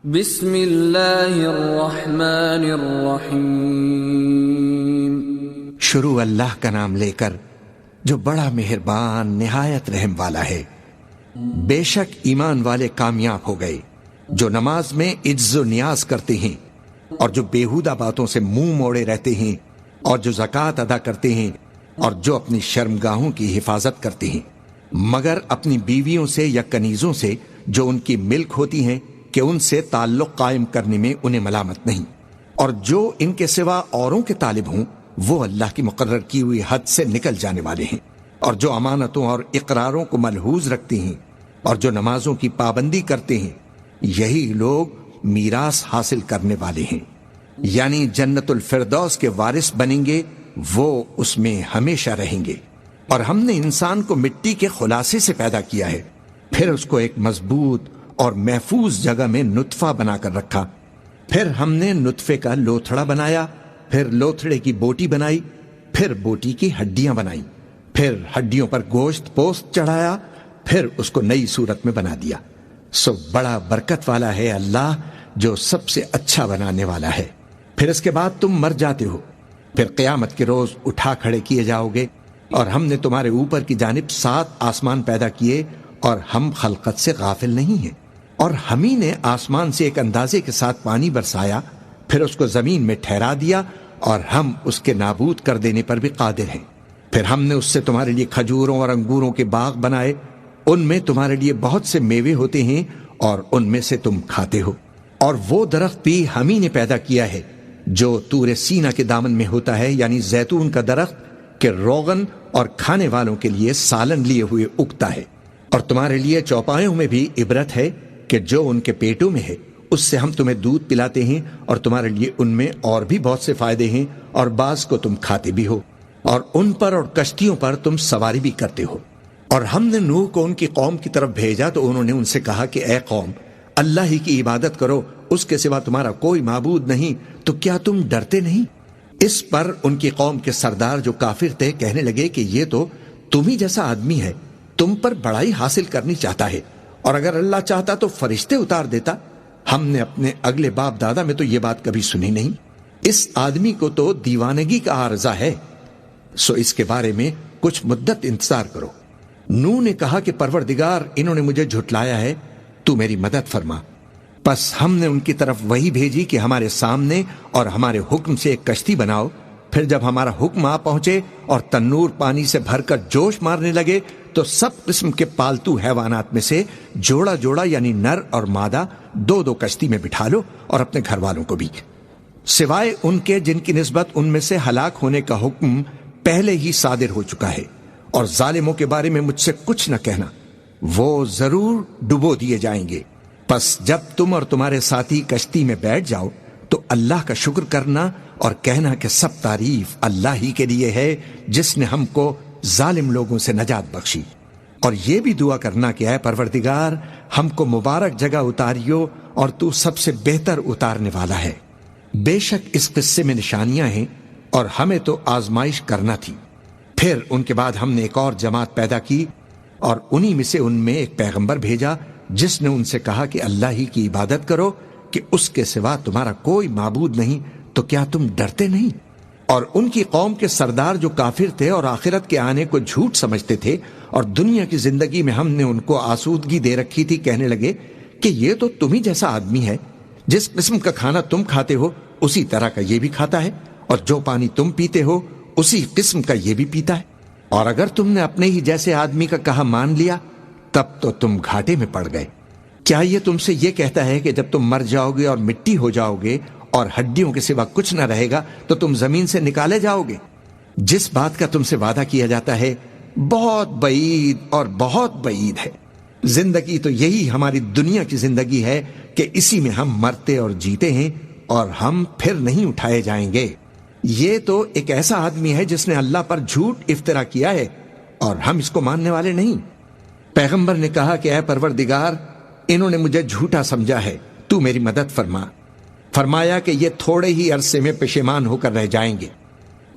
بسم اللہ الرحمن الرحیم۔ شروع اللہ کا نام لے کر جو بڑا مہربان نہایت رحم والا ہے۔ بے شک ایمان والے کامیاب ہو گئے جو نماز میں عجز و نیاز کرتے ہیں اور جو بیہودہ باتوں سے منہ موڑے رہتے ہیں اور جو زکوٰۃ ادا کرتے ہیں اور جو اپنی شرمگاہوں کی حفاظت کرتے ہیں، مگر اپنی بیویوں سے یا کنیزوں سے جو ان کی ملک ہوتی ہیں کہ ان سے تعلق قائم کرنے میں انہیں ملامت نہیں، اور جو ان کے سوا اوروں کے طالب ہوں وہ اللہ کی مقرر کی ہوئی حد سے نکل جانے والے ہیں، اور جو امانتوں اور اقراروں کو ملحوظ رکھتے ہیں اور جو نمازوں کی پابندی کرتے ہیں، یہی لوگ میراث حاصل کرنے والے ہیں، یعنی جنت الفردوس کے وارث بنیں گے، وہ اس میں ہمیشہ رہیں گے۔ اور ہم نے انسان کو مٹی کے خلاصے سے پیدا کیا ہے، پھر اس کو ایک مضبوط اور محفوظ جگہ میں نطفہ بنا کر رکھا، پھر ہم نے نطفے کا لوتھڑا بنایا، پھر لوتھڑے کی بوٹی بنائی، پھر بوٹی کی ہڈیاں بنائیں، پھر ہڈیوں پر گوشت پوست چڑھایا، پھر اس کو نئی صورت میں بنا دیا۔ سو بڑا برکت والا ہے اللہ جو سب سے اچھا بنانے والا ہے۔ پھر اس کے بعد تم مر جاتے ہو، پھر قیامت کے روز اٹھا کھڑے کیے جاؤ گے، اور ہم نے تمہارے اوپر کی جانب 7 آسمان پیدا کیے اور ہم خلقت سے غافل نہیں ہیں، اور ہم ہی نے آسمان سے ایک اندازے کے ساتھ پانی برسایا، پھر اس کو زمین میں ٹھہرا دیا، اور ہم اس کے نابود کر دینے پر بھی قادر ہیں۔ پھر ہم نے اس سے تمہارے لیے کھجوروں اور انگوروں کے باغ بنائے، ان میں تمہارے لیے بہت سے میوے ہوتے ہیں اور ان میں سے تم کھاتے ہو، اور وہ درخت بھی ہم ہی نے پیدا کیا ہے جو طور سینا کے دامن میں ہوتا ہے، یعنی زیتون کا درخت کہ روغن اور کھانے والوں کے لیے سالن لیے ہوئے اگتا ہے، اور تمہارے لیے چوپایوں میں بھی عبرت ہے کہ جو ان کے پیٹوں میں ہے اس سے ہم تمہیں دودھ پلاتے ہیں، اور تمہارے لیے ان میں اور بھی بہت سے فائدے ہیں، اور بعض کو تم کھاتے بھی ہو، اور ان پر اور کشتیوں پر تم سواری بھی کرتے ہو۔ اور ہم نے نوح کو ان کی قوم کی طرف بھیجا تو انہوں نے ان سے کہا کہ اے قوم، اللہ ہی کی عبادت کرو، اس کے سوا تمہارا کوئی معبود نہیں، تو کیا تم ڈرتے نہیں؟ اس پر ان کی قوم کے سردار جو کافر تھے کہنے لگے کہ یہ تو تم ہی جیسا آدمی ہے، تم پر بڑائی حاصل کرنی چاہتا ہے، اور اگر اللہ چاہتا تو فرشتے اتار دیتا۔ ہم نے اپنے اگلے باپ دادا میں تو یہ بات کبھی سنی نہیں، اس آدمی کو تو دیوانگی کا عارضہ ہے، سو اس کے بارے میں کچھ مدت انتظار کرو۔ نوح نے کہا کہ پروردگار، انہوں نے مجھے جھٹلایا ہے، تو میری مدد فرما۔ پس ہم نے ان کی طرف وہی بھیجی کہ ہمارے سامنے اور ہمارے حکم سے ایک کشتی بناؤ، پھر جب ہمارا حکم آ پہنچے اور تنور پانی سے بھر کر جوش مارنے لگے تو سب قسم کے پالتو حیوانات میں سے جوڑا جوڑا یعنی نر اور مادہ 2 کشتی میں بٹھا لو، اور اپنے گھر والوں کو بھی، سوائے ان کے جن کی نسبت ان میں سے ہلاک ہونے کا حکم پہلے ہی صادر ہو چکا ہے، اور ظالموں کے بارے میں مجھ سے کچھ نہ کہنا، وہ ضرور ڈبو دیے جائیں گے۔ پس جب تم اور تمہارے ساتھی کشتی میں بیٹھ جاؤ تو اللہ کا شکر کرنا اور کہنا کہ سب تعریف اللہ ہی کے لیے ہے جس نے ہم کو ظالم لوگوں سے نجات بخشی، اور یہ بھی دعا کرنا کہ اے پروردگار، ہم کو مبارک جگہ اتاریو اور تو سب سے بہتر اتارنے والا ہے۔ بے شک اس قصے میں نشانیاں ہیں اور ہمیں تو آزمائش کرنا تھی۔ پھر ان کے بعد ہم نے ایک اور جماعت پیدا کی، اور انہی میں سے ان میں ایک پیغمبر بھیجا جس نے ان سے کہا کہ اللہ ہی کی عبادت کرو کہ اس کے سوا تمہارا کوئی معبود نہیں، تو کیا تم ڈرتے نہیں؟ اور ان کی قوم کے سردار جو کافر تھے اور آخرت کے آنے کو جھوٹ سمجھتے تھے اور دنیا کی زندگی میں ہم نے ان کو آسودگی دے رکھی تھی، کہنے لگے کہ یہ تو تم ہی جیسا آدمی ہے، جس قسم کا کھانا تم کھاتے ہو اسی طرح کا یہ بھی کھاتا ہے، اور جو پانی تم پیتے ہو اسی قسم کا یہ بھی پیتا ہے، اور اگر تم نے اپنے ہی جیسے آدمی کا کہا مان لیا تب تو تم گھاٹے میں پڑ گئے۔ کیا یہ تم سے یہ کہتا ہے کہ جب تم مر جاؤ گے اور مٹی ہو جاؤ گے اور ہڈیوں کے سوا کچھ نہ رہے گا تو تم زمین سے نکالے جاؤ گے؟ جس بات کا تم سے وعدہ کیا جاتا ہے بہت بعید اور بہت بعید ہے۔ زندگی تو یہی ہماری دنیا کی زندگی ہے کہ اسی میں ہم مرتے اور جیتے ہیں، اور ہم پھر نہیں اٹھائے جائیں گے۔ یہ تو ایک ایسا آدمی ہے جس نے اللہ پر جھوٹ افطرا کیا ہے، اور ہم اس کو ماننے والے نہیں۔ پیغمبر نے کہا کہ اے پروردگار، انہوں نے مجھے جھوٹا سمجھا ہے، تو میری مدد فرما۔ فرمایا کہ یہ تھوڑے ہی عرصے میں پشیمان ہو کر رہ جائیں گے۔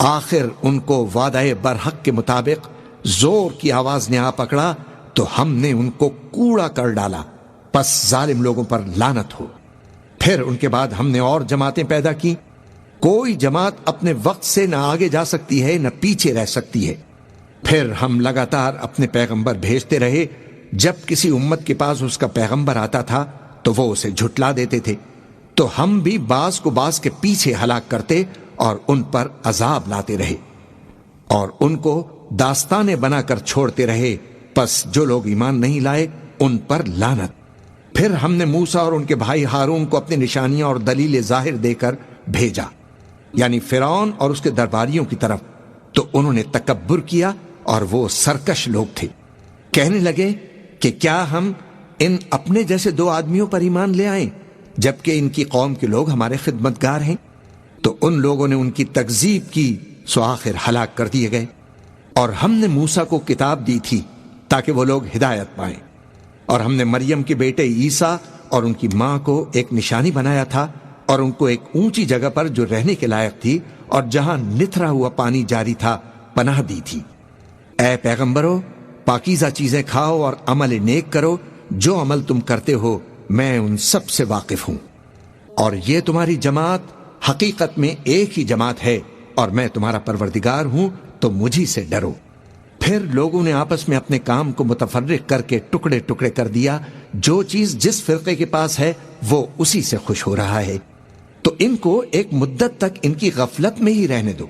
آخر ان کو وعدہ برحق کے مطابق زور کی آواز نے آ پکڑا تو ہم نے ان کو کوڑا کر ڈالا، پس ظالم لوگوں پر لعنت ہو۔ پھر ان کے بعد ہم نے اور جماعتیں پیدا کی. کوئی جماعت اپنے وقت سے نہ آگے جا سکتی ہے نہ پیچھے رہ سکتی ہے. پھر ہم لگاتار اپنے پیغمبر بھیجتے رہے. جب کسی امت کے پاس اس کا پیغمبر آتا تھا تو وہ اسے جھٹلا دیتے تھے، تو ہم بھی بعض کو بعض کے پیچھے ہلاک کرتے اور ان پر عذاب لاتے رہے اور ان کو داستانیں بنا کر چھوڑتے رہے. پس جو لوگ ایمان نہیں لائے ان پر لعنت. پھر ہم نے موسیٰ اور ان کے بھائی ہارون کو اپنی نشانیاں اور دلیل ظاہر دے کر بھیجا، یعنی فرعون اور اس کے درباریوں کی طرف. تو انہوں نے تکبر کیا اور وہ سرکش لوگ تھے. کہنے لگے کہ کیا ہم ان اپنے جیسے 2 آدمیوں پر ایمان لے آئیں جبکہ ان کی قوم کے لوگ ہمارے خدمتگار ہیں؟ تو ان لوگوں نے ان کی تکذیب کی، سو آخر ہلاک کر دیے گئے. اور ہم نے موسیٰ کو کتاب دی تھی تاکہ وہ لوگ ہدایت پائیں. اور ہم نے مریم کے بیٹے عیسیٰ اور ان کی ماں کو ایک نشانی بنایا تھا اور ان کو ایک اونچی جگہ پر جو رہنے کے لائق تھی اور جہاں نتھرا ہوا پانی جاری تھا پناہ دی تھی. اے پیغمبرو، پاکیزہ چیزیں کھاؤ اور عمل نیک کرو. جو عمل تم کرتے ہو میں ان سب سے واقف ہوں. اور یہ تمہاری جماعت حقیقت میں ایک ہی جماعت ہے اور میں تمہارا پروردگار ہوں، تو مجھی سے ڈرو. پھر لوگوں نے آپس میں اپنے کام کو متفرق کر کے ٹکڑے ٹکڑے کر دیا. جو چیز جس فرقے کے پاس ہے وہ اسی سے خوش ہو رہا ہے. تو ان کو ایک مدت تک ان کی غفلت میں ہی رہنے دو.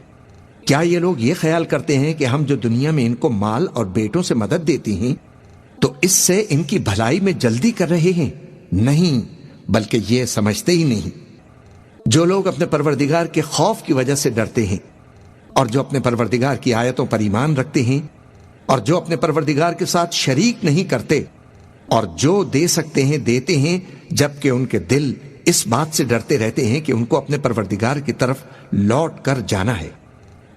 کیا یہ لوگ یہ خیال کرتے ہیں کہ ہم جو دنیا میں ان کو مال اور بیٹوں سے مدد دیتی ہیں تو اس سے ان کی بھلائی میں جلدی کر رہے ہیں؟ نہیں، بلکہ یہ سمجھتے ہی نہیں. جو لوگ اپنے پروردگار کے خوف کی وجہ سے ڈرتے ہیں اور جو اپنے پروردگار کی آیتوں پر ایمان رکھتے ہیں اور جو اپنے پروردگار کے ساتھ شریک نہیں کرتے اور جو دے سکتے ہیں دیتے ہیں، جبکہ ان کے دل اس بات سے ڈرتے رہتے ہیں کہ ان کو اپنے پروردگار کی طرف لوٹ کر جانا ہے.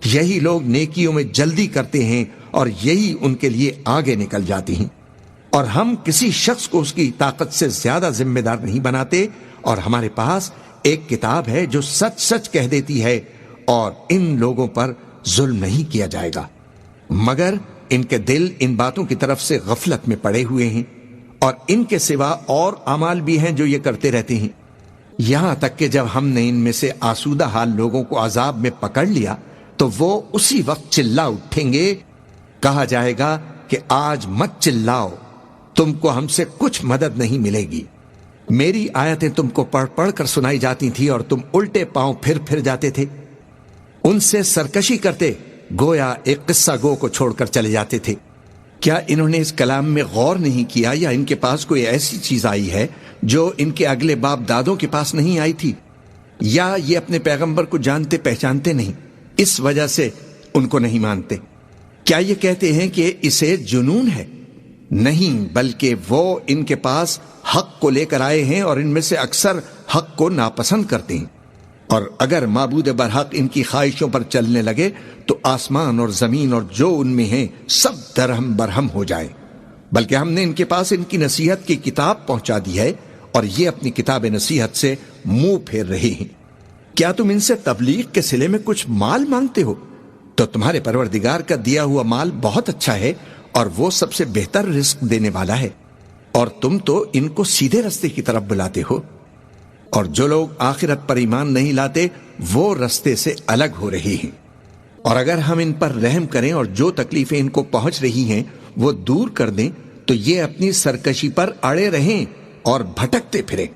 یہی لوگ نیکیوں میں جلدی کرتے ہیں اور یہی ان کے لیے آگے نکل جاتی ہیں. اور ہم کسی شخص کو اس کی طاقت سے زیادہ ذمہ دار نہیں بناتے. اور ہمارے پاس ایک کتاب ہے جو سچ سچ کہہ دیتی ہے اور ان لوگوں پر ظلم نہیں کیا جائے گا، مگر ان کے دل ان باتوں کی طرف سے غفلت میں پڑے ہوئے ہیں. اور ان کے سوا اور اعمال بھی ہیں جو یہ کرتے رہتے ہیں. یہاں تک کہ جب ہم نے ان میں سے آسودہ حال لوگوں کو عذاب میں پکڑ لیا تو وہ اسی وقت چلا اٹھیں گے. کہا جائے گا کہ آج مت چلاؤ، تم کو ہم سے کچھ مدد نہیں ملے گی. میری آیتیں تم کو پڑھ پڑھ کر سنائی جاتی تھی اور تم الٹے پاؤں پھر جاتے تھے. ان سے سرکشی کرتے گویا ایک قصہ گو کو چھوڑ کر چلے جاتے تھے. کیا انہوں نے اس کلام میں غور نہیں کیا یا ان کے پاس کوئی ایسی چیز آئی ہے جو ان کے اگلے باپ دادوں کے پاس نہیں آئی تھی؟ یا یہ اپنے پیغمبر کو جانتے پہچانتے نہیں، اس وجہ سے ان کو نہیں مانتے؟ کیا یہ کہتے ہیں کہ اسے جنون ہے؟ نہیں، بلکہ وہ ان کے پاس حق کو لے کر آئے ہیں اور ان میں سے اکثر حق کو ناپسند کرتے ہیں. اور اگر معبود برحق ان کی خواہشوں پر چلنے لگے تو آسمان اور زمین اور جو ان میں ہیں سب درہم برہم ہو جائیں. بلکہ ہم نے ان کے پاس ان کی نصیحت کی کتاب پہنچا دی ہے اور یہ اپنی کتاب نصیحت سے منہ پھیر رہے ہیں. کیا تم ان سے تبلیغ کے صلے میں کچھ مال مانگتے ہو؟ تو تمہارے پروردگار کا دیا ہوا مال بہت اچھا ہے اور وہ سب سے بہتر رزق دینے والا ہے. اور تم تو ان کو سیدھے رستے کی طرف بلاتے ہو. اور جو لوگ آخرت پر ایمان نہیں لاتے وہ رستے سے الگ ہو رہے ہیں. اور اگر ہم ان پر رحم کریں اور جو تکلیفیں ان کو پہنچ رہی ہیں وہ دور کر دیں تو یہ اپنی سرکشی پر اڑے رہیں اور بھٹکتے پھریں.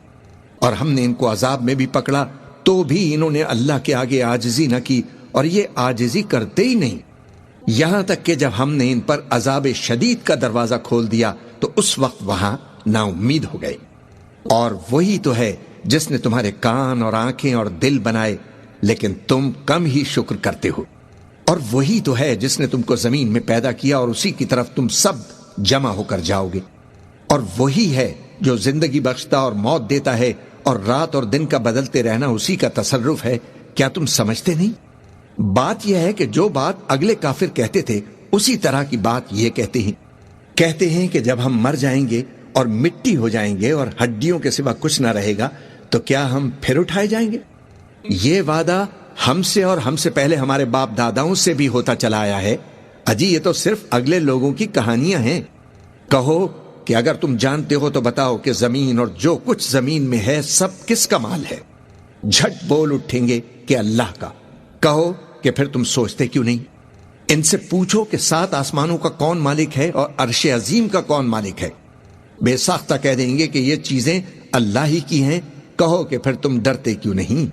اور ہم نے ان کو عذاب میں بھی پکڑا تو بھی انہوں نے اللہ کے آگے عاجزی نہ کی اور یہ عاجزی کرتے ہی نہیں. یہاں تک کہ جب ہم نے ان پر عذاب شدید کا دروازہ کھول دیا تو اس وقت وہاں نا امید ہو گئے. اور وہی تو ہے جس نے تمہارے کان اور آنکھیں اور دل بنائے لیکن تم کم ہی شکر کرتے ہو. اور وہی تو ہے جس نے تم کو زمین میں پیدا کیا اور اسی کی طرف تم سب جمع ہو کر جاؤ گے. اور وہی ہے جو زندگی بخشتا اور موت دیتا ہے اور رات اور دن کا بدلتے رہنا اسی کا تصرف ہے. کیا تم سمجھتے نہیں؟ بات یہ ہے کہ جو بات اگلے کافر کہتے تھے اسی طرح کی بات یہ کہتے ہیں کہ جب ہم مر جائیں گے اور مٹی ہو جائیں گے اور ہڈیوں کے سوا کچھ نہ رہے گا تو کیا ہم پھر اٹھائے جائیں گے؟ یہ وعدہ ہم سے اور ہم سے پہلے ہمارے باپ داداؤں سے بھی ہوتا چلا آیا ہے. اجی یہ تو صرف اگلے لوگوں کی کہانیاں ہیں. کہو کہ اگر تم جانتے ہو تو بتاؤ کہ زمین اور جو کچھ زمین میں ہے سب کس کا مال ہے؟ جھٹ بول اٹھیں گے کہ اللہ کا۔ کہو کہ پھر تم سوچتے کیوں نہیں؟ ان سے پوچھو کہ 7 آسمانوں کا کون مالک ہے اور عرش عظیم کا کون مالک ہے؟ بے ساختہ کہہ دیں گے کہ یہ چیزیں اللہ ہی کی ہیں۔ کہو کہ پھر تم ڈرتے کیوں نہیں؟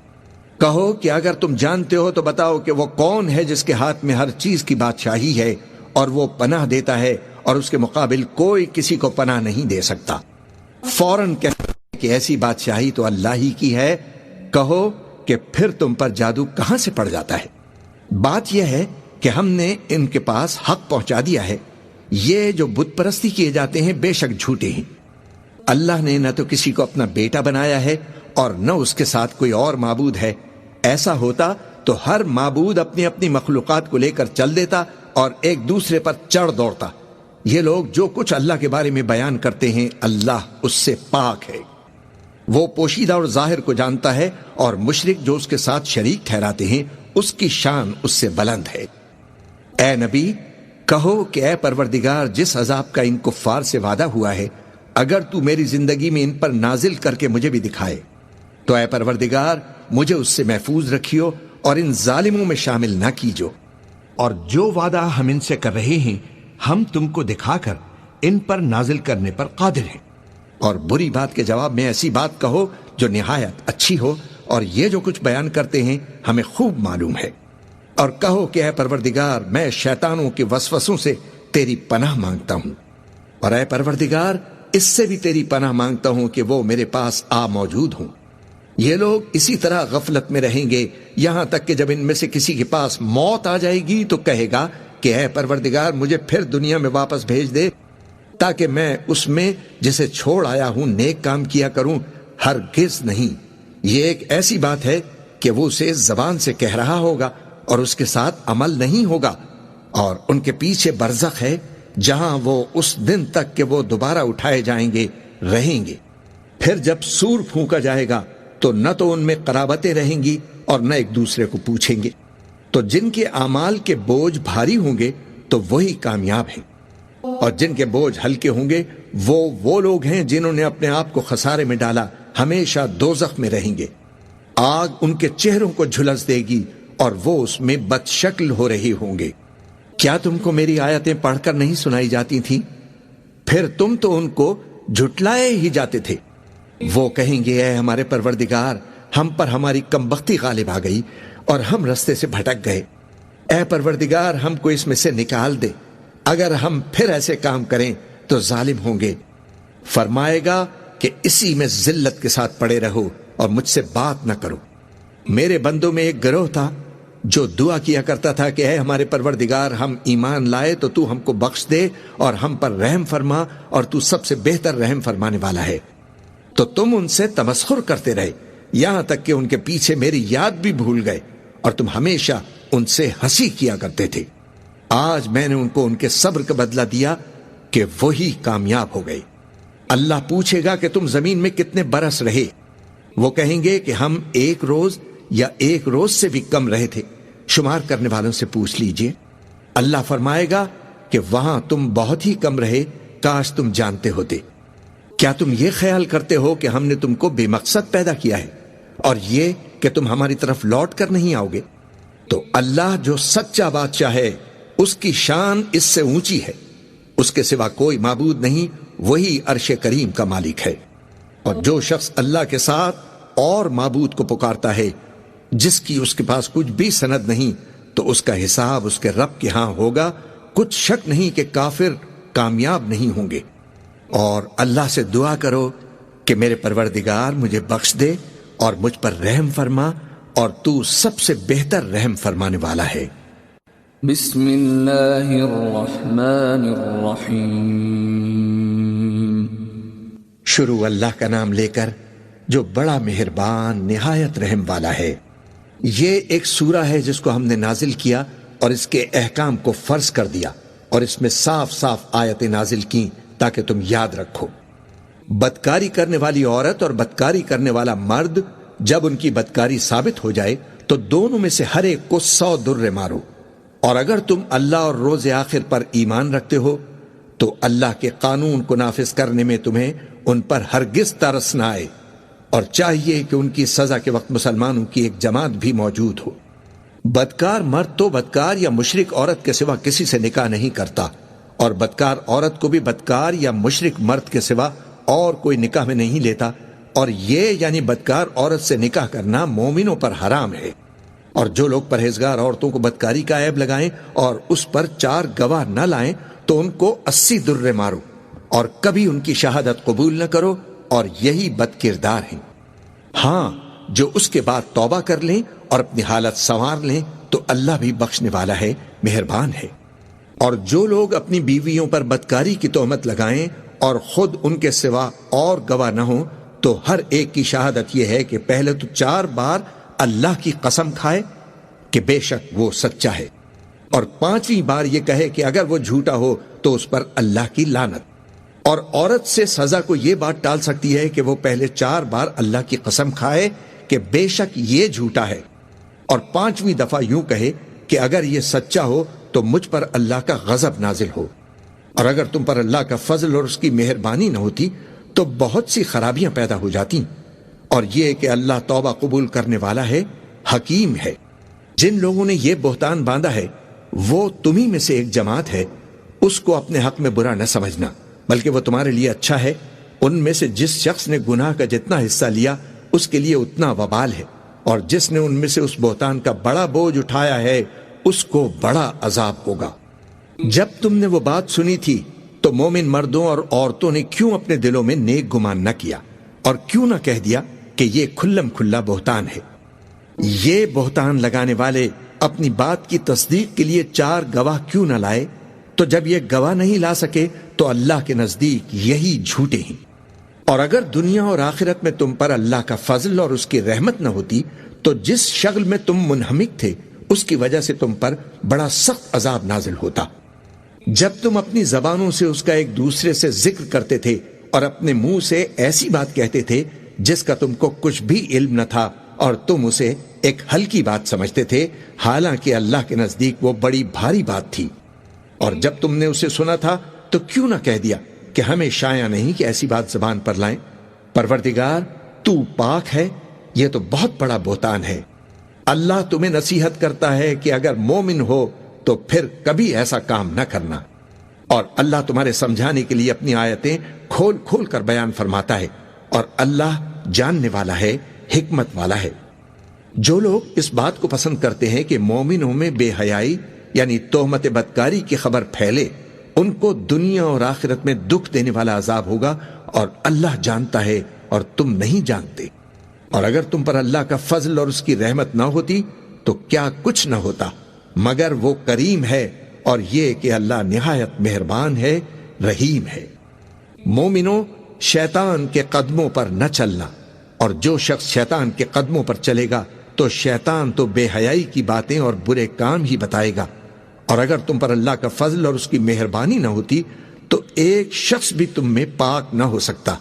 کہو کہ اگر تم جانتے ہو تو بتاؤ کہ وہ کون ہے جس کے ہاتھ میں ہر چیز کی بادشاہی ہے اور وہ پناہ دیتا ہے اور اس کے مقابل کوئی کسی کو پناہ نہیں دے سکتا۔ فوراً کہتے کہ ایسی بادشاہی تو اللہ ہی کی ہے۔ کہو کہ پھر تم پر جادو کہاں سے پڑ جاتا ہے؟ بات یہ ہے کہ ہم نے ان کے پاس حق پہنچا دیا ہے۔ یہ جو بت پرستی کیے جاتے ہیں بے شک جھوٹے ہیں۔ اللہ نے نہ تو کسی کو اپنا بیٹا بنایا ہے اور نہ اس کے ساتھ کوئی اور معبود ہے۔ ایسا ہوتا تو ہر معبود اپنی اپنی مخلوقات کو لے کر چل دیتا اور ایک دوسرے پر چڑھ دوڑتا۔ یہ لوگ جو کچھ اللہ کے بارے میں بیان کرتے ہیں اللہ اس سے پاک ہے۔ وہ پوشیدہ اور ظاہر کو جانتا ہے، اور مشرک جو اس کے ساتھ شریک ٹھہراتے ہیں اس کی شان اس سے بلند ہے۔ اے نبی کہو کہ اے پروردگار، جس عذاب کا ان کفار سے وعدہ ہوا ہے اگر تو میری زندگی میں ان پر نازل کر کے مجھے بھی دکھائے تو اے پروردگار مجھے اس سے محفوظ رکھیو اور ان ظالموں میں شامل نہ کیجو۔ اور جو وعدہ ہم ان سے کر رہے ہیں ہم تم کو دکھا کر ان پر نازل کرنے پر قادر ہیں۔ اور بری بات کے جواب میں ایسی بات کہو جو نہایت اچھی ہو، اور یہ جو کچھ بیان کرتے ہیں ہمیں خوب معلوم ہے۔ اور کہو کہ اے پروردگار میں شیطانوں کے وسوسوں سے تیری پناہ مانگتا ہوں، اور اے پروردگار اس سے بھی تیری پناہ مانگتا ہوں کہ وہ میرے پاس آ موجود ہوں۔ یہ لوگ اسی طرح غفلت میں رہیں گے یہاں تک کہ جب ان میں سے کسی کے پاس موت آ جائے گی تو کہے گا کہ اے پروردگار مجھے پھر دنیا میں واپس بھیج دے تاکہ میں اس میں جسے چھوڑ آیا ہوں نیک کام کیا کروں۔ ہرگز نہیں، یہ ایک ایسی بات ہے کہ وہ اسے زبان سے کہہ رہا ہوگا اور اس کے ساتھ عمل نہیں ہوگا، اور ان کے پیچھے برزخ ہے جہاں وہ اس دن تک کہ وہ دوبارہ اٹھائے جائیں گے رہیں گے۔ پھر جب سور پھونکا جائے گا تو نہ تو ان میں قرابتیں رہیں گی اور نہ ایک دوسرے کو پوچھیں گے۔ تو جن کے اعمال کے بوجھ بھاری ہوں گے تو وہی کامیاب ہیں، اور جن کے بوجھ ہلکے ہوں گے وہ لوگ ہیں جنہوں نے اپنے آپ کو خسارے میں ڈالا، ہمیشہ دوزخ میں رہیں گے۔ آگ ان کے چہروں کو جھلس دے گی اور وہ اس میں بد شکل ہو رہے ہوں گے۔ کیا تم کو میری آیتیں پڑھ کر نہیں سنائی جاتی تھیں؟ پھر تم تو ان کو جھٹلائے ہی جاتے تھے۔ وہ کہیں گے اے ہمارے پروردگار ہم پر ہماری کمبختی غالب آ گئی اور ہم رستے سے بھٹک گئے۔ اے پروردگار ہم کو اس میں سے نکال دے، اگر ہم پھر ایسے کام کریں تو ظالم ہوں گے۔ فرمائے گا کہ اسی میں ذلت کے ساتھ پڑے رہو اور مجھ سے بات نہ کرو۔ میرے بندوں میں ایک گروہ تھا جو دعا کیا کرتا تھا کہ اے ہمارے پروردگار ہم ایمان لائے تو تو ہم کو بخش دے اور ہم پر رحم فرما، اور تو سب سے بہتر رحم فرمانے والا ہے۔ تو تم ان سے تمسخر کرتے رہے یہاں تک کہ ان کے پیچھے میری یاد بھی بھول گئے، اور تم ہمیشہ ان سے ہنسی کیا کرتے تھے۔ آج میں نے ان کو ان کے صبر کا بدلہ دیا کہ وہی کامیاب ہو گئے۔ اللہ پوچھے گا کہ تم زمین میں کتنے برس رہے؟ وہ کہیں گے کہ ہم 1 روز یا 1 روز سے بھی کم رہے تھے، شمار کرنے والوں سے پوچھ لیجئے۔ اللہ فرمائے گا کہ وہاں تم بہت ہی کم رہے، کاش تم جانتے ہوتے۔ کیا تم یہ خیال کرتے ہو کہ ہم نے تم کو بے مقصد پیدا کیا ہے اور یہ کہ تم ہماری طرف لوٹ کر نہیں آؤ گے؟ تو اللہ جو سچا بادشاہ ہے اس کی شان اس سے اونچی ہے، اس کے سوا کوئی معبود نہیں، وہی عرش کریم کا مالک ہے۔ اور جو شخص اللہ کے ساتھ اور معبود کو پکارتا ہے جس کی اس کے پاس کچھ بھی سند نہیں، تو اس کا حساب اس کے رب کے ہاں ہوگا۔ کچھ شک نہیں کہ کافر کامیاب نہیں ہوں گے۔ اور اللہ سے دعا کرو کہ میرے پروردگار مجھے بخش دے اور مجھ پر رحم فرما، اور تو سب سے بہتر رحم فرمانے والا ہے۔ بسم اللہ الرحمن الرحیم۔ شروع اللہ کا نام لے کر جو بڑا مہربان نہایت رحم والا ہے۔ یہ ایک سورہ ہے جس کو ہم نے نازل کیا اور اس کے احکام کو فرض کر دیا، اور اس میں صاف صاف آیتیں نازل کی تاکہ تم یاد رکھو۔ بدکاری کرنے والی عورت اور بدکاری کرنے والا مرد جب ان کی بدکاری ثابت ہو جائے تو دونوں میں سے ہر ایک کو 100 درے مارو، اور اگر تم اللہ اور روز آخر پر ایمان رکھتے ہو تو اللہ کے قانون کو نافذ کرنے میں تمہیں ان پر ہرگز ترس نہ آئے، اور چاہیے کہ ان کی سزا کے وقت مسلمانوں کی ایک جماعت بھی موجود ہو۔ بدکار مرد تو بدکار یا مشرک عورت کے سوا کسی سے نکاح نہیں کرتا، اور بدکار عورت کو بھی بدکار یا مشرک مرد کے سوا اور کوئی نکاح میں نہیں لیتا، اور یہ یعنی بدکار عورت سے نکاح کرنا مومنوں پر حرام ہے۔ اور جو لوگ پرہیزگار عورتوں کو بدکاری کا عیب لگائیں اور اس پر 4 گواہ نہ لائیں تو ان کو 80 درے مارو، اور کبھی ان کی شہادت قبول نہ کرو، اور یہی بد کردار ہیں۔ ہاں، جو اس کے بعد توبہ کر لیں اور اپنی حالت سنوار لیں تو اللہ بھی بخشنے والا ہے، مہربان ہے۔ اور جو لوگ اپنی بیویوں پر بدکاری کی تہمت لگائیں اور خود ان کے سوا اور گواہ نہ ہوں تو ہر ایک کی شہادت یہ ہے کہ پہلے تو 4 بار اللہ کی قسم کھائے کہ بے شک وہ سچا ہے، اور 5ویں بار یہ کہے کہ اگر وہ جھوٹا ہو تو اس پر اللہ کی لعنت۔ اور عورت سے سزا کو یہ بات ٹال سکتی ہے کہ وہ پہلے 4 بار اللہ کی قسم کھائے کہ بے شک یہ جھوٹا ہے، اور 5ویں دفعہ یوں کہے کہ اگر یہ سچا ہو تو مجھ پر اللہ کا غضب نازل ہو۔ اور اگر تم پر اللہ کا فضل اور اس کی مہربانی نہ ہوتی تو بہت سی خرابیاں پیدا ہو جاتی۔ اور یہ کہ اللہ توبہ قبول کرنے والا ہے، حکیم ہے۔ جن لوگوں نے یہ بہتان باندھا ہے وہ تمہیں میں سے ایک جماعت ہے، اس کو اپنے حق میں برا نہ سمجھنا، بلکہ وہ تمہارے لیے اچھا ہے۔ ان میں سے جس شخص نے گناہ کا جتنا حصہ لیا اس کے لیے اتنا وبال ہے، اور جس نے ان میں سے اس بہتان کا بڑا بوجھ اٹھایا ہے اس کو بڑا عذاب ہوگا۔ جب تم نے وہ بات سنی تھی تو مومن مردوں اور عورتوں نے کیوں اپنے دلوں میں نیک گمان نہ کیا، اور کیوں نہ کہہ دیا کہ یہ کھلم کھلا بہتان ہے؟ یہ بہتان لگانے والے اپنی بات کی تصدیق کے لیے 4 گواہ کیوں نہ لائے؟ تو جب یہ گواہ نہیں لا سکے تو اللہ کے نزدیک یہی جھوٹے ہیں۔ اور اگر دنیا اور آخرت میں تم پر اللہ کا فضل اور اس کی رحمت نہ ہوتی تو جس شغل میں تم منہمک تھے اس کی وجہ سے تم پر بڑا سخت عذاب نازل ہوتا۔ جب تم اپنی زبانوں سے اس کا ایک دوسرے سے ذکر کرتے تھے اور اپنے منہ سے ایسی بات کہتے تھے جس کا تم کو کچھ بھی علم نہ تھا، اور تم اسے ایک ہلکی بات سمجھتے تھے، حالانکہ اللہ کے نزدیک وہ بڑی بھاری بات تھی۔ اور جب تم نے اسے سنا تھا تو کیوں نہ کہہ دیا کہ ہمیں شایع نہیں کہ ایسی بات زبان پر لائیں؟ پروردگار تو پاک ہے، یہ تو بہت بڑا بہتان ہے۔ اللہ تمہیں نصیحت کرتا ہے کہ اگر مومن ہو تو پھر کبھی ایسا کام نہ کرنا، اور اللہ تمہارے سمجھانے کے لیے اپنی آیتیں کھول کھول کر بیان فرماتا ہے، اور اللہ جاننے والا ہے، حکمت والا ہے۔ جو لوگ اس بات کو پسند کرتے ہیں کہ مومنوں میں بے حیائی یعنی تہمت بدکاری کی خبر پھیلے، ان کو دنیا اور آخرت میں دکھ دینے والا عذاب ہوگا، اور اللہ جانتا ہے اور تم نہیں جانتے۔ اور اگر تم پر اللہ کا فضل اور اس کی رحمت نہ ہوتی تو کیا کچھ نہ ہوتا، مگر وہ کریم ہے، اور یہ کہ اللہ نہایت مہربان ہے، رحیم ہے۔ مومنوں، شیطان کے قدموں پر نہ چلنا، اور جو شخص شیطان کے قدموں پر چلے گا تو شیطان تو بے حیائی کی باتیں اور برے کام ہی بتائے گا۔ اور اگر تم پر اللہ کا فضل اور اس کی مہربانی نہ ہوتی تو ایک شخص بھی تم میں پاک نہ ہو سکتا،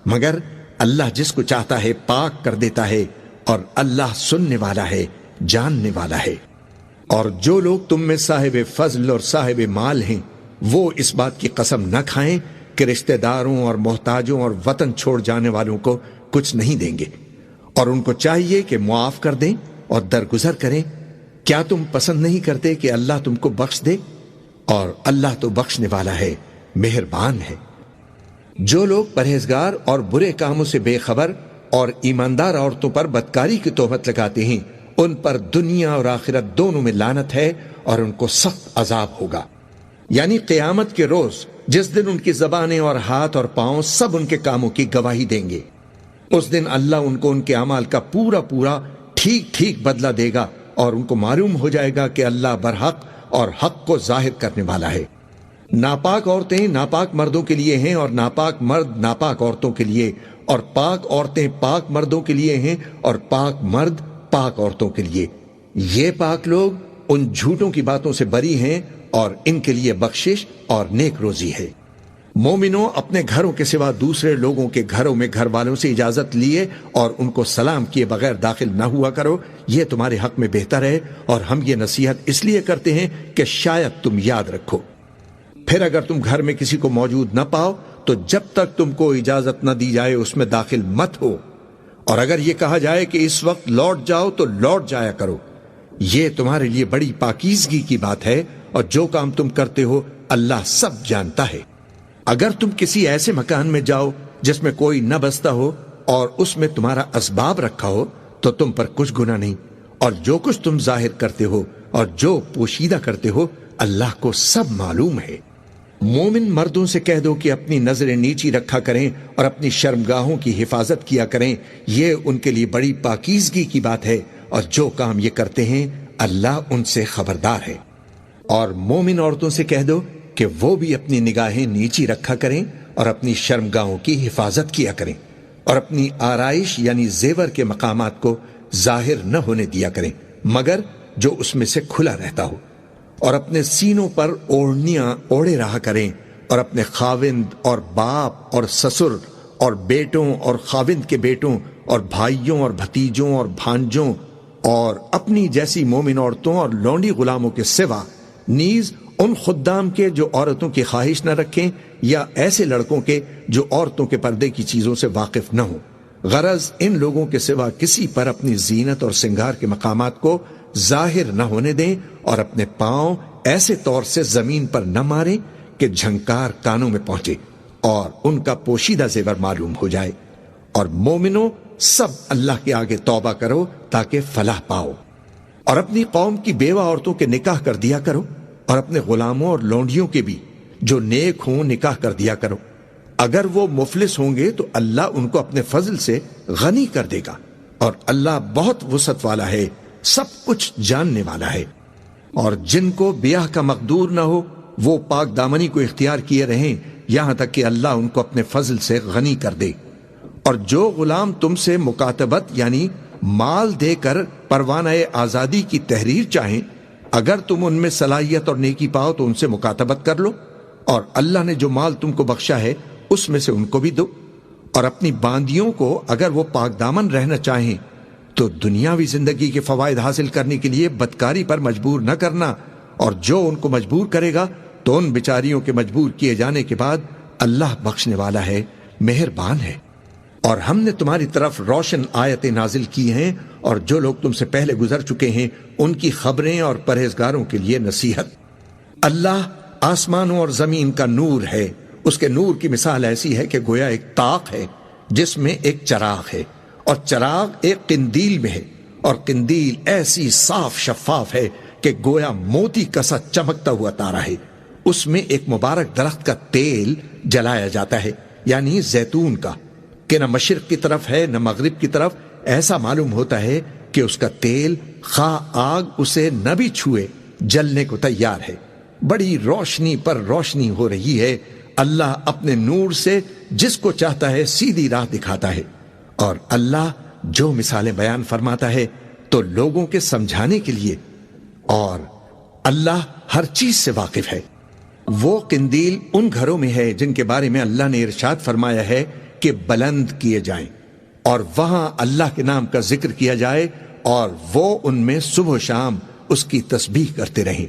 مگر اللہ جس کو چاہتا ہے پاک کر دیتا ہے، اور اللہ سننے والا ہے، جاننے والا ہے۔ اور جو لوگ تم میں صاحب فضل اور صاحب مال ہیں وہ اس بات کی قسم نہ کھائیں کہ رشتہ داروں اور محتاجوں اور وطن چھوڑ جانے والوں کو کچھ نہیں دیں گے، اور ان کو چاہیے کہ معاف کر دیں اور درگزر کریں۔ کیا تم پسند نہیں کرتے کہ اللہ تم کو بخش دے؟ اور اللہ تو بخشنے والا ہے، مہربان ہے۔ جو لوگ پرہیزگار اور برے کاموں سے بے خبر اور ایماندار عورتوں پر بدکاری کی تہمت لگاتے ہیں، ان پر دنیا اور آخرت دونوں میں لعنت ہے، اور ان کو سخت عذاب ہوگا۔ یعنی قیامت کے روز جس دن ان کی زبانیں اور ہاتھ اور پاؤں سب ان کے کاموں کی گواہی دیں گے، اس دن اللہ ان کو ان کے اعمال کا پورا پورا ٹھیک ٹھیک بدلہ دے گا، اور ان کو معلوم ہو جائے گا کہ اللہ برحق اور حق کو ظاہر کرنے والا ہے۔ ناپاک عورتیں ناپاک مردوں کے لیے ہیں، اور ناپاک مرد ناپاک عورتوں کے لیے، اور پاک عورتیں پاک مردوں کے لیے ہیں، اور پاک مرد پاک عورتوں کے لیے۔ یہ پاک لوگ ان جھوٹوں کی باتوں سے بری ہیں، اور ان کے لیے بخشش اور نیک روزی ہے۔ مومنوں، اپنے گھروں کے سوا دوسرے لوگوں کے گھروں میں گھر والوں سے اجازت لیے اور ان کو سلام کیے بغیر داخل نہ ہوا کرو، یہ تمہارے حق میں بہتر ہے، اور ہم یہ نصیحت اس لیے کرتے ہیں کہ شاید تم یاد رکھو۔ پھر اگر تم گھر میں کسی کو موجود نہ پاؤ تو جب تک تم کو اجازت نہ دی جائے اس میں داخل مت ہو، اور اگر یہ کہا جائے کہ اس وقت لوٹ جاؤ تو لوٹ جایا کرو، یہ تمہارے لیے بڑی پاکیزگی کی بات ہے، اور جو کام تم کرتے ہو اللہ سب جانتا ہے۔ اگر تم کسی ایسے مکان میں جاؤ جس میں کوئی نہ بستا ہو اور اس میں تمہارا اسباب رکھا ہو تو تم پر کچھ گناہ نہیں، اور جو کچھ تم ظاہر کرتے ہو اور جو پوشیدہ کرتے ہو اللہ کو سب معلوم ہے۔ مومن مردوں سے کہہ دو کہ اپنی نظریں نیچی رکھا کریں اور اپنی شرمگاہوں کی حفاظت کیا کریں، یہ ان کے لیے بڑی پاکیزگی کی بات ہے، اور جو کام یہ کرتے ہیں اللہ ان سے خبردار ہے۔ اور مومن عورتوں سے کہہ دو کہ وہ بھی اپنی نگاہیں نیچی رکھا کریں اور اپنی شرمگاہوں کی حفاظت کیا کریں، اور اپنی آرائش یعنی زیور کے مقامات کو ظاہر نہ ہونے دیا کریں مگر جو اس میں سے کھلا رہتا ہو، اور اپنے سینوں پر اوڑھنیاں اوڑھے رہا کریں، اور اپنے خاوند اور باپ اور سسر اور بیٹوں اور خاوند کے بیٹوں اور بھائیوں اور بھتیجوں اور بھانجوں اور اپنی جیسی مومن عورتوں اور لونڈی غلاموں کے سوا نیز ان خدام کے جو عورتوں کی خواہش نہ رکھیں، یا ایسے لڑکوں کے جو عورتوں کے پردے کی چیزوں سے واقف نہ ہوں۔ غرض ان لوگوں کے سوا کسی پر اپنی زینت اور سنگار کے مقامات کو ظاہر نہ ہونے دیں، اور اپنے پاؤں ایسے طور سے زمین پر نہ ماریں کہ جھنکار کانوں میں پہنچے اور ان کا پوشیدہ زیور معلوم ہو جائے۔ اور مومنوں سب اللہ کے آگے توبہ کرو تاکہ فلاح پاؤ، اور اپنی قوم کی بیوہ عورتوں کے نکاح کر دیا کرو، اور اپنے غلاموں اور لونڈیوں کے بھی جو نیک ہوں نکاح کر دیا کرو۔ اگر وہ مفلس ہوں گے تو اللہ ان کو اپنے فضل سے غنی کر دے گا، اور اللہ بہت وسعت والا ہے، سب کچھ جاننے والا ہے۔ اور جن کو بیاہ کا مقدور نہ ہو وہ پاک دامنی کو اختیار کیے رہیں یہاں تک کہ اللہ ان کو اپنے فضل سے غنی کر دے۔ اور جو غلام تم سے مکاتبت یعنی مال دے کر پروانہ آزادی کی تحریر چاہیں، اگر تم ان میں صلاحیت اور نیکی پاؤ تو ان سے مکاتبت کر لو، اور اللہ نے جو مال تم کو بخشا ہے اس میں سے ان کو بھی دو۔ اور اپنی باندیوں کو اگر وہ پاک دامن رہنا چاہیں تو دنیاوی زندگی کے فوائد حاصل کرنے کے لیے بدکاری پر مجبور نہ کرنا، اور جو ان کو مجبور کرے گا تو ان بیچاریوں کے مجبور کیے جانے کے بعد اللہ بخشنے والا ہے، مہربان ہے۔ اور ہم نے تمہاری طرف روشن آیتیں نازل کی ہیں، اور جو لوگ تم سے پہلے گزر چکے ہیں ان کی خبریں اور پرہیزگاروں کے لیے نصیحت۔ اللہ آسمانوں اور زمین کا نور ہے، اس کے نور کی مثال ایسی ہے کہ گویا ایک طاق ہے جس میں ایک چراغ ہے، اور چراغ ایک قندیل میں ہے، اور قندیل ایسی صاف شفاف ہے کہ گویا موتی کا سا چمکتا ہوا تارا ہے۔ اس میں ایک مبارک درخت کا تیل جلایا جاتا ہے، یعنی زیتون کا، کہ نہ مشرق کی طرف ہے نہ مغرب کی طرف۔ ایسا معلوم ہوتا ہے کہ اس کا تیل خواہ آگ اسے نہ بھی چھوئے جلنے کو تیار ہے۔ بڑی روشنی پر روشنی ہو رہی ہے۔ اللہ اپنے نور سے جس کو چاہتا ہے سیدھی راہ دکھاتا ہے، اور اللہ جو مثالیں بیان فرماتا ہے تو لوگوں کے سمجھانے کے لیے، اور اللہ ہر چیز سے واقف ہے۔ وہ قندیل ان گھروں میں ہے جن کے بارے میں اللہ نے ارشاد فرمایا ہے کہ بلند کیے جائیں، اور وہاں اللہ کے نام کا ذکر کیا جائے، اور وہ ان میں صبح و شام اس کی تسبیح کرتے رہیں۔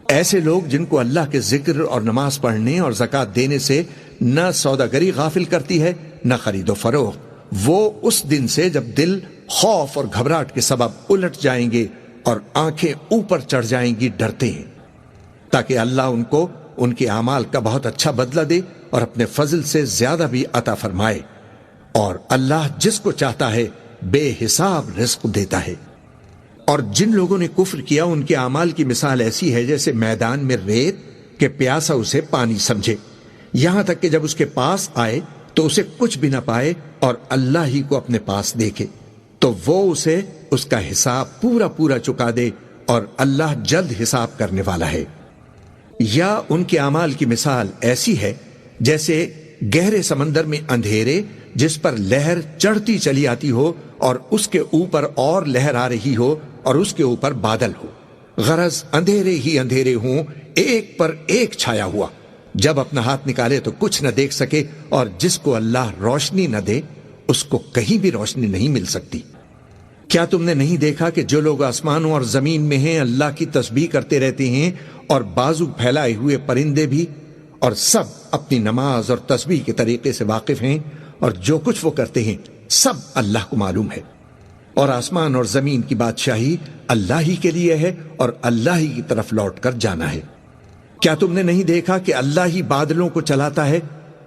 ایسے لوگ جن کو اللہ کے ذکر اور نماز پڑھنے اور زکوٰۃ دینے سے نہ سوداگری غافل کرتی ہے نہ خرید و فروخت، وہ اس دن سے جب دل خوف اور گھبراہٹ کے سبب الٹ جائیں گے اور آنکھیں اوپر چڑھ جائیں گی ڈرتے ہیں، تاکہ اللہ ان کو ان کے اعمال کا بہت اچھا بدلہ دے اور اپنے فضل سے زیادہ بھی عطا فرمائے۔ اور اللہ جس کو چاہتا ہے بے حساب رزق دیتا ہے۔ اور جن لوگوں نے کفر کیا ان کے اعمال کی مثال ایسی ہے جیسے میدان میں ریت کہ پیاسا اسے پانی سمجھے، یہاں تک کہ جب اس کے پاس آئے تو اسے کچھ بھی نہ پائے اور اللہ ہی کو اپنے پاس دیکھے تو وہ اسے اس کا حساب پورا پورا چکا دے، اور اللہ جلد حساب کرنے والا ہے۔ یا ان کے اعمال کی مثال ایسی ہے جیسے گہرے سمندر میں اندھیرے جس پر لہر چڑھتی چلی آتی ہو اور اس کے اوپر اور لہر آ رہی ہو اور اس کے اوپر بادل ہو، غرض اندھیرے ہی اندھیرے ہوں ایک پر ایک چھایا ہوا، جب اپنا ہاتھ نکالے تو کچھ نہ دیکھ سکے، اور جس کو اللہ روشنی نہ دے اس کو کہیں بھی روشنی نہیں مل سکتی۔ کیا تم نے نہیں دیکھا کہ جو لوگ آسمانوں اور زمین میں ہیں اللہ کی تسبیح کرتے رہتے ہیں، اور بازو پھیلائے ہوئے پرندے بھی، اور سب اپنی نماز اور تسبیح کے طریقے سے واقف ہیں، اور جو کچھ وہ کرتے ہیں سب اللہ کو معلوم ہے، اور آسمان اور زمین کی بادشاہی اللہ ہی کے لیے ہے، اور اللہ ہی کی طرف لوٹ کر جانا ہے۔ کیا تم نے نہیں دیکھا کہ اللہ ہی بادلوں کو چلاتا ہے،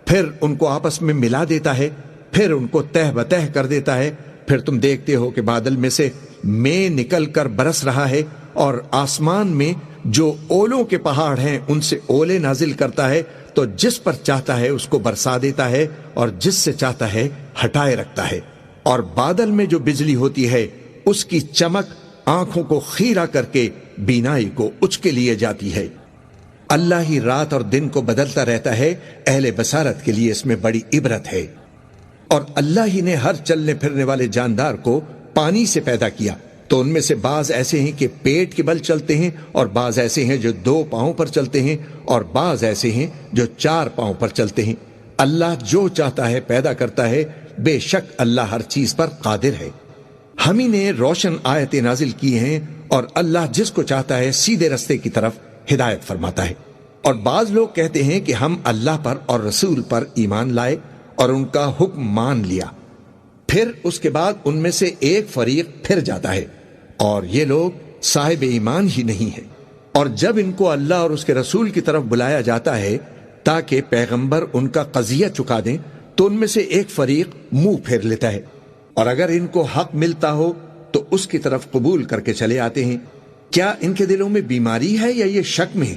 پھر ان کو آپس میں ملا دیتا ہے، پھر ان کو تہ بتہ کر دیتا ہے، پھر تم دیکھتے ہو کہ بادل میں سے مے نکل کر برس رہا ہے، اور آسمان میں جو اولوں کے پہاڑ ہیں ان سے اولے نازل کرتا ہے، تو جس پر چاہتا ہے اس کو برسا دیتا ہے، اور جس سے چاہتا ہے ہٹائے رکھتا ہے۔ اور بادل میں جو بجلی ہوتی ہے اس کی چمک آنکھوں کو خیرہ کر کے بینائی کو اچکے لیے جاتی ہے۔ اللہ ہی رات اور دن کو بدلتا رہتا ہے، اہل بصارت کے لیے اس میں بڑی عبرت ہے۔ اور اللہ ہی نے ہر چلنے پھرنے والے جاندار کو پانی سے پیدا کیا، تو ان میں سے بعض ایسے ہیں کہ پیٹ کے بل چلتے ہیں، اور بعض ایسے ہیں جو 2 پاؤں پر چلتے ہیں، اور بعض ایسے ہیں جو 4 پاؤں پر چلتے ہیں۔ اللہ جو چاہتا ہے پیدا کرتا ہے، بے شک اللہ ہر چیز پر قادر ہے۔ ہم ہی نے روشن آیتیں نازل کی ہیں، اور اللہ جس کو چاہتا ہے سیدھے رستے کی طرف ہدایت فرماتا ہے۔ اور بعض لوگ کہتے ہیں کہ ہم اللہ پر اور رسول پر ایمان لائے اور ان کا حکم مان لیا، پھر اس کے بعد ان میں سے ایک فریق پھر جاتا ہے، اور یہ لوگ صاحب ایمان ہی نہیں ہیں۔ اور جب ان کو اللہ اور اس کے رسول کی طرف بلایا جاتا ہے تاکہ پیغمبر ان کا قضیہ چکا دیں، تو ان میں سے ایک فریق منہ پھیر لیتا ہے، اور اگر ان کو حق ملتا ہو تو اس کی طرف قبول کر کے چلے آتے ہیں۔ کیا ان کے دلوں میں بیماری ہے یا یہ شک میں ہے،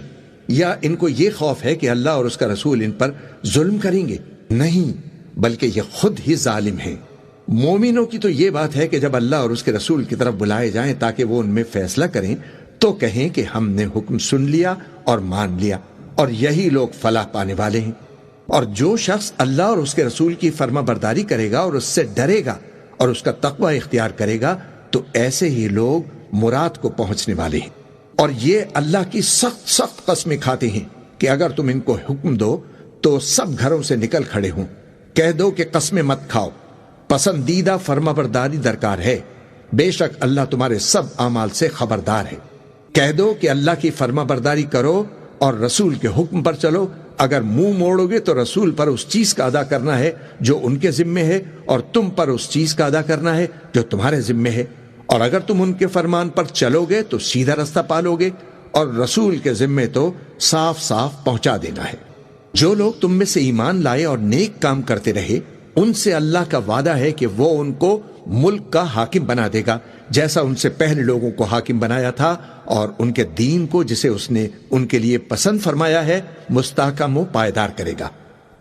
یا ان کو یہ خوف ہے کہ اللہ اور اس کا رسول ان پر ظلم کریں گے؟ نہیں، بلکہ یہ خود ہی ظالم ہیں۔ مومنوں کی تو یہ بات ہے کہ جب اللہ اور اس کے رسول کی طرف بلائے جائیں تاکہ وہ ان میں فیصلہ کریں، تو کہیں کہ ہم نے حکم سن لیا اور مان لیا، اور یہی لوگ فلاح پانے والے ہیں۔ اور جو شخص اللہ اور اس کے رسول کی فرما برداری کرے گا اور اس سے ڈرے گا اور اس کا تقوی اختیار کرے گا، تو ایسے ہی لوگ مراد کو پہنچنے والے ہیں۔ اور یہ اللہ کی سخت سخت قسمیں کھاتے ہیں کہ اگر تم ان کو حکم دو تو سب گھروں سے نکل کھڑے ہوں۔ کہہ دو کہ قسمیں مت کھاؤ، پسندیدہ فرما برداری درکار ہے، بے شک اللہ تمہارے سب اعمال سے خبردار ہے۔ کہہ دو کہ اللہ کی فرما برداری کرو اور رسول کے حکم پر چلو، اگر منہ موڑو گے تو رسول پر اس چیز کا ادا کرنا ہے جو ان کے ذمے ہے، اور تم پر اس چیز کا ادا کرنا ہے جو تمہارے ذمے ہے، اور اگر تم ان کے فرمان پر چلو گے تو سیدھا رستہ پالو گے، اور رسول کے ذمے تو صاف صاف پہنچا دینا ہے۔ جو لوگ تم میں سے ایمان لائے اور نیک کام کرتے رہے، ان سے اللہ کا وعدہ ہے کہ وہ ان کو ملک کا حاکم بنا دے گا، جیسا ان سے پہلے لوگوں کو حاکم بنایا تھا، اور ان کے دین کو جسے اس نے ان کے لیے پسند فرمایا ہے مستحکم و پائیدار کرے گا،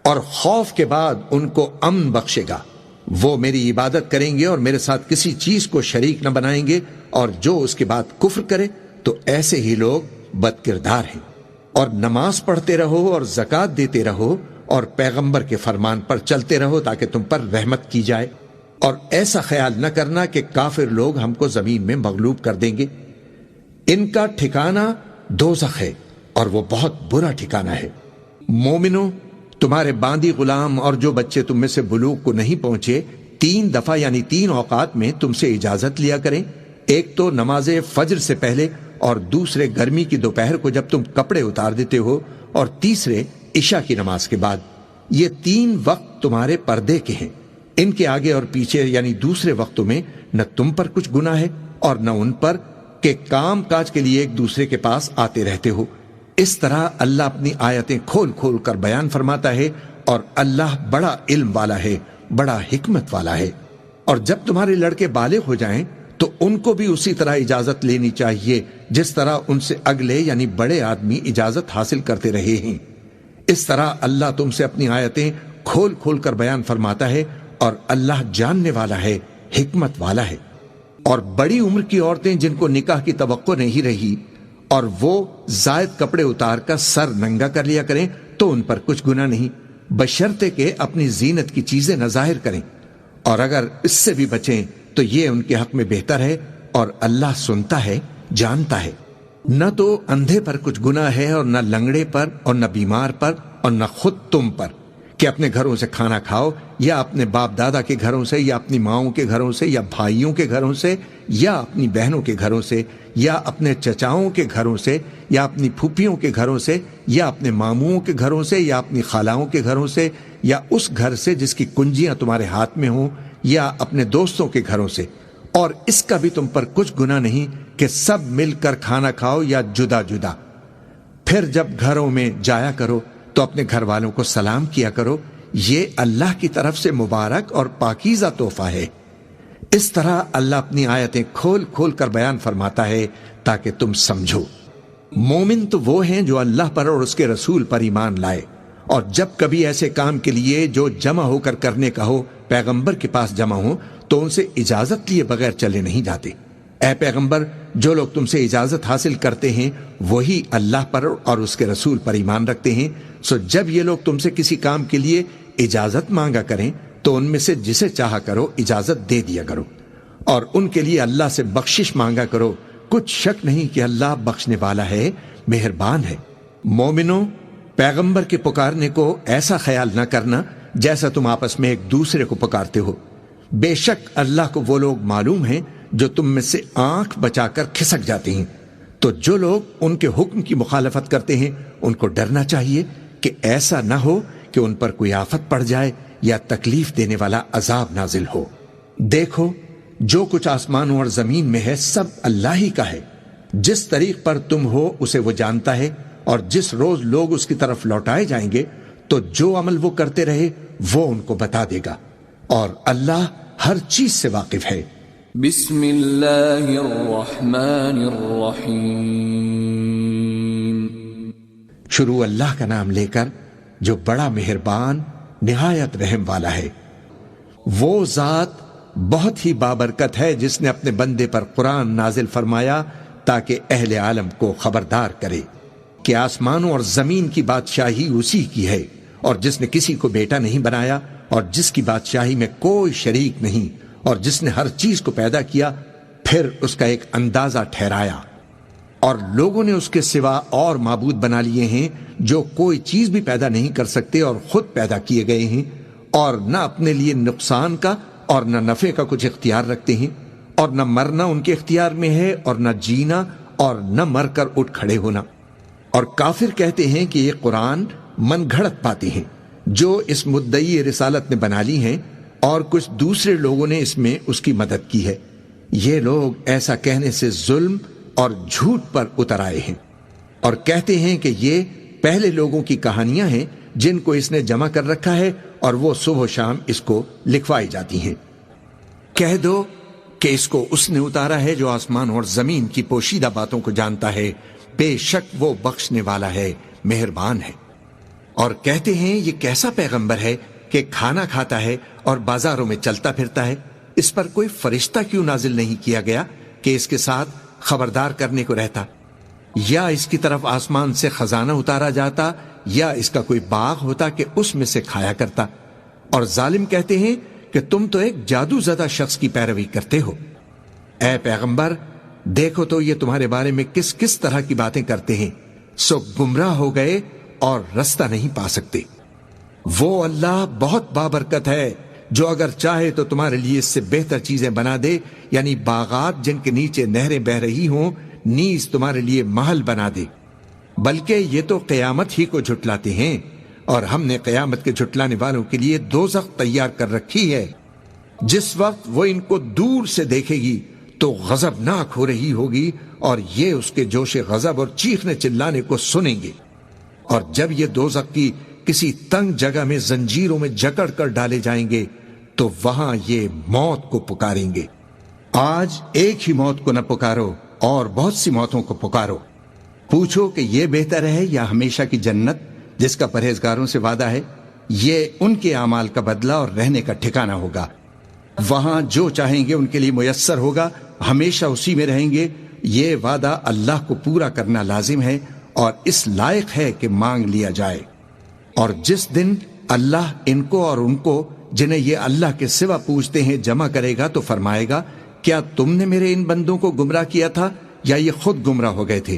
اور خوف کے بعد ان کو امن بخشے گا۔ وہ میری عبادت کریں گے اور میرے ساتھ کسی چیز کو شریک نہ بنائیں گے، اور جو اس کے بعد کفر کرے تو ایسے ہی لوگ بد کردار ہیں۔ اور نماز پڑھتے رہو اور زکوٰۃ دیتے رہو، اور پیغمبر کے فرمان پر چلتے رہو تاکہ تم پر رحمت کی جائے، اور ایسا خیال نہ کرنا کہ کافر لوگ ہم کو زمین میں مغلوب کر دیں گے۔ ان کا ٹھکانہ دوزخ ہے، اور وہ بہت برا ٹھکانہ ہے۔ مومنوں، تمہارے باندی غلام اور جو بچے تم میں سے بلوغ کو نہیں پہنچے 3 دفعہ یعنی 3 اوقات میں تم سے اجازت لیا کریں، ایک تو نماز فجر سے پہلے، اور دوسرے گرمی کی دوپہر کو جب تم کپڑے اتار دیتے ہو، اور تیسرے عشاء کی نماز کے بعد۔ یہ 3 وقت تمہارے پردے کے ہیں، ان کے آگے اور پیچھے یعنی دوسرے وقتوں میں نہ تم پر کچھ گناہ ہے اور نہ ان پر، کہ کام کاج کے لیے ایک دوسرے کے پاس آتے رہتے ہو۔ اس طرح اللہ اپنی آیتیں کھول کھول کر بیان فرماتا ہے، اور اللہ بڑا علم والا ہے، بڑا حکمت والا ہے۔ اور جب تمہارے لڑکے بالغ ہو جائیں تو ان کو بھی اسی طرح اجازت لینی چاہیے جس طرح ان سے اگلے یعنی بڑے آدمی اجازت حاصل کرتے رہے ہیں۔ اس طرح اللہ تم سے اپنی آیتیں کھول کھول کر بیان فرماتا ہے، اور اللہ جاننے والا ہے، حکمت والا ہے۔ اور بڑی عمر کی عورتیں جن کو نکاح کی توقع نہیں رہی اور وہ زائد کپڑے اتار کر سر ننگا کر لیا کریں تو ان پر کچھ گناہ نہیں، بشرطے کہ اپنی زینت کی چیزیں نہ ظاہر کریں، اور اگر اس سے بھی بچیں تو یہ ان کے حق میں بہتر ہے، اور اللہ سنتا ہے، جانتا ہے۔ نہ تو اندھے پر کچھ گناہ ہے، اور نہ لنگڑے پر، اور نہ بیمار پر، اور نہ خود تم پر، کہ اپنے گھروں سے کھانا کھاؤ یا اپنے باپ دادا کے گھروں سے یا اپنی ماؤں کے گھروں سے یا بھائیوں کے گھروں سے یا اپنی بہنوں کے گھروں سے یا اپنے چچاؤں کے گھروں سے یا اپنی پھوپھیوں کے گھروں سے یا اپنے ماموں کے گھروں سے یا اپنی خالاؤں کے گھروں سے یا اس گھر سے جس کی کنجیاں تمہارے ہاتھ میں ہوں یا اپنے دوستوں کے گھروں سے، اور اس کا بھی تم پر کچھ گناہ نہیں کہ سب مل کر کھانا کھاؤ یا جدا جدا۔ پھر جب گھروں میں جایا کرو تو اپنے گھر والوں کو سلام کیا کرو، یہ اللہ کی طرف سے مبارک اور پاکیزہ تحفہ ہے۔ اس طرح اللہ اپنی آیتیں کھول کھول کر بیان فرماتا ہے تاکہ تم سمجھو۔ مومن تو وہ ہیں جو اللہ پر اور اس کے رسول پر ایمان لائے، اور جب کبھی ایسے کام کے لیے جو جمع ہو کر کرنے کا ہو پیغمبر کے پاس جمع ہو تو ان سے اجازت لیے بغیر چلے نہیں جاتے۔ اے پیغمبر، جو لوگ تم سے اجازت حاصل کرتے ہیں وہی اللہ پر اور اس کے رسول پر ایمان رکھتے ہیں، سو جب یہ لوگ تم سے کسی کام کے لیے اجازت مانگا کریں تو ان میں سے جسے چاہا کرو اجازت دے دیا کرو، اور ان کے لیے اللہ سے بخشش مانگا کرو، کچھ شک نہیں کہ اللہ بخشنے والا ہے، مہربان ہے۔ مومنوں، پیغمبر کے پکارنے کو ایسا خیال نہ کرنا جیسا تم آپس میں ایک دوسرے کو پکارتے ہو، بے شک اللہ کو وہ لوگ معلوم ہیں جو تم میں سے آنکھ بچا کر کھسک جاتے ہیں، تو جو لوگ ان کے حکم کی مخالفت کرتے ہیں ان کو ڈرنا چاہیے کہ ایسا نہ ہو کہ ان پر کوئی آفت پڑ جائے یا تکلیف دینے والا عذاب نازل ہو۔ دیکھو، جو کچھ آسمانوں اور زمین میں ہے سب اللہ ہی کا ہے، جس طریق پر تم ہو اسے وہ جانتا ہے، اور جس روز لوگ اس کی طرف لوٹائے جائیں گے تو جو عمل وہ کرتے رہے وہ ان کو بتا دے گا، اور اللہ ہر چیز سے واقف ہے۔ بسم اللہ الرحمن الرحیم۔ شروع اللہ کا نام لے کر جو بڑا مہربان نہایت رحم والا ہے۔ وہ ذات بہت ہی بابرکت ہے جس نے اپنے بندے پر قرآن نازل فرمایا تاکہ اہل عالم کو خبردار کرے کہ آسمانوں اور زمین کی بادشاہی اسی کی ہے، اور جس نے کسی کو بیٹا نہیں بنایا اور جس کی بادشاہی میں کوئی شریک نہیں، اور جس نے ہر چیز کو پیدا کیا پھر اس کا ایک اندازہ ٹھہرایا، اور لوگوں نے اس کے سوا اور معبود بنا لیے ہیں جو کوئی چیز بھی پیدا نہیں کر سکتے اور خود پیدا کیے گئے ہیں، اور نہ اپنے لیے نقصان کا اور نہ نفع کا کچھ اختیار رکھتے ہیں، اور نہ مرنا ان کے اختیار میں ہے اور نہ جینا اور نہ مر کر اٹھ کھڑے ہونا۔ اور کافر کہتے ہیں کہ یہ قرآن من گھڑت باتیں ہیں جو اس مدعی رسالت نے بنا لی ہیں، اور کچھ دوسرے لوگوں نے اس میں اس کی مدد کی ہے۔ یہ لوگ ایسا کہنے سے ظلم اور جھوٹ پر اتر آئے ہیں، اور کہتے ہیں کہ یہ پہلے لوگوں کی کہانیاں ہیں جن کو اس نے جمع کر رکھا ہے اور وہ صبح و شام اس کو لکھوائی جاتی ہیں۔ کہہ دو کہ اس کو اس نے اتارا ہے جو آسمان اور زمین کی پوشیدہ باتوں کو جانتا ہے، بے شک وہ بخشنے والا ہے، مہربان ہے۔ اور کہتے ہیں یہ کیسا پیغمبر ہے کہ کھانا کھاتا ہے اور بازاروں میں چلتا پھرتا ہے، اس پر کوئی فرشتہ کیوں نازل نہیں کیا گیا کہ اس کے ساتھ خبردار کرنے کو رہتا؟ یا اس کی طرف آسمان سے خزانہ اتارا جاتا یا اس کا کوئی باغ ہوتا کہ اس میں سے کھایا کرتا۔ اور ظالم کہتے ہیں کہ تم تو ایک جادو زدہ شخص کی پیروی کرتے ہو۔ اے پیغمبر، دیکھو تو یہ تمہارے بارے میں کس کس طرح کی باتیں کرتے ہیں، سو گمراہ ہو گئے اور رستہ نہیں پا سکتے۔ وہ اللہ بہت بابرکت ہے جو اگر چاہے تو تمہارے لیے اس سے بہتر چیزیں بنا دے، یعنی باغات جن کے نیچے نہریں بہ رہی ہوں، نیز تمہارے لیے محل بنا دے۔ بلکہ یہ تو قیامت ہی کو جھٹلاتے ہیں، اور ہم نے قیامت کے جھٹلانے والوں کے لیے دوزخ تیار کر رکھی ہے۔ جس وقت وہ ان کو دور سے دیکھے گی تو غضبناک ہو رہی ہوگی، اور یہ اس کے جوش غضب اور چیخنے چلانے کو سنیں گے۔ اور جب یہ دوزخ کی کسی تنگ جگہ میں زنجیروں میں جکڑ کر ڈالے جائیں گے تو وہاں یہ موت کو پکاریں گے۔ آج ایک ہی موت کو نہ پکارو اور بہت سی موتوں کو پکارو۔ پوچھو کہ یہ بہتر ہے یا ہمیشہ کی جنت جس کا پرہیزگاروں سے وعدہ ہے؟ یہ ان کے اعمال کا بدلہ اور رہنے کا ٹھکانہ ہوگا۔ وہاں جو چاہیں گے ان کے لیے میسر ہوگا، ہمیشہ اسی میں رہیں گے۔ یہ وعدہ اللہ کو پورا کرنا لازم ہے اور اس لائق ہے کہ مانگ لیا جائے۔ اور جس دن اللہ ان کو اور ان کو جنہیں یہ اللہ کے سوا پوچھتے ہیں جمع کرے گا تو فرمائے گا، کیا تم نے میرے ان بندوں کو گمراہ کیا تھا یا یہ خود گمراہ ہو گئے تھے؟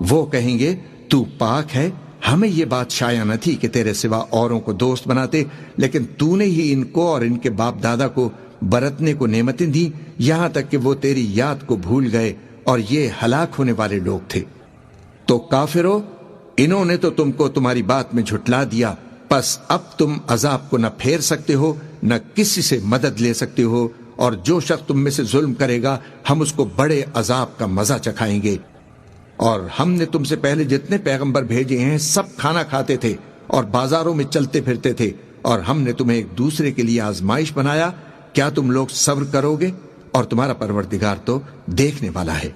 وہ کہیں گے، تو پاک ہے، ہمیں یہ بات شایع نہ تھی کہ تیرے سوا اوروں کو دوست بناتے، لیکن تو نے ہی ان کو اور ان کے باپ دادا کو برتنے کو نعمتیں دی، یہاں تک کہ وہ تیری یاد کو بھول گئے اور یہ ہلاک ہونے والے لوگ تھے۔ تو کافرو، انہوں نے تو تم کو تمہاری بات میں جھٹلا دیا، پس اب تم عذاب کو نہ پھیر سکتے ہو، نہ کسی سے مدد لے سکتے ہو، اور جو شخص تم میں سے ظلم کرے گا ہم اس کو بڑے عذاب کا مزہ چکھائیں گے۔ اور ہم نے تم سے پہلے جتنے پیغمبر بھیجے ہیں سب کھانا کھاتے تھے اور بازاروں میں چلتے پھرتے تھے، اور ہم نے تمہیں ایک دوسرے کے لیے آزمائش بنایا، کیا تم لوگ صبر کرو گے؟ اور تمہارا پروردگار تو دیکھنے والا ہے۔